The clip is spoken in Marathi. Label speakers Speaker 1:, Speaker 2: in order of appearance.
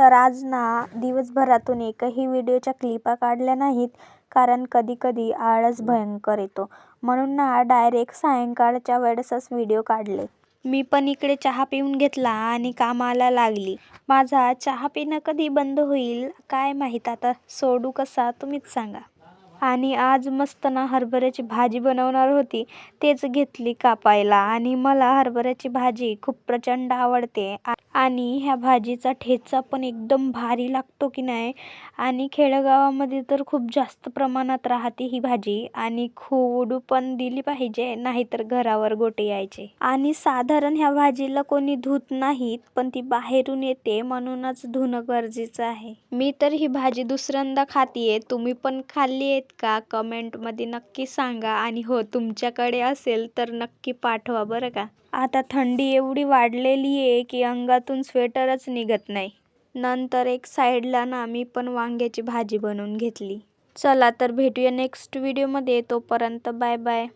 Speaker 1: तर आज ना दिवसभरातून एकही व्हिडिओच्या क्लिपा काढल्या नाहीत, कारण कधी कधी आळस भयंकर येतो. म्हणून ना डायरेक्ट सायंकाळच्या वेळेसच व्हिडिओ काढले. मी पण इकडे चहा पिऊन घेतला आणि कामाला लागली. माझा चहा पिणं कधी बंद होईल काय माहीत, आता सोडू कसा तुम्हीच सांगा. आणि आज मस्त ना हरभऱ्याची भाजी बनवणार होती, तेच घेतली कापायला. आणि मला हरभऱ्याची भाजी खूप प्रचंड आवडते आणि ह्या भाजीचा ठेचा पण एकदम भारी लागतो की नाही. आणि खेडेगावामध्ये तर खूप जास्त प्रमाणात राहते ही भाजी, आणि खोडू पण दिली पाहिजे, नाहीतर घरावर गोटे यायचे. आणि साधारण ह्या भाजीला कोणी धुत नाहीत, पण ती बाहेरून येते म्हणूनच धुणं गरजेचं आहे. मी तर ही भाजी दुसऱ्यांदा खातीये, तुम्ही पण खाल्ली आहेत का कमेंटमध्ये नक्की सांगा. आणि हो, तुमच्याकडे असेल तर नक्की पाठवा बरं का. आता थंडी एवढी वाढलेली आहे की अंगातून स्वेटरच निघत नाही. नंतर एक साईडला ना मी पण वांग्याची भाजी बनवून घेतली. चला तर भेटूया नेक्स्ट व्हिडिओमध्ये, तोपर्यंत बाय बाय.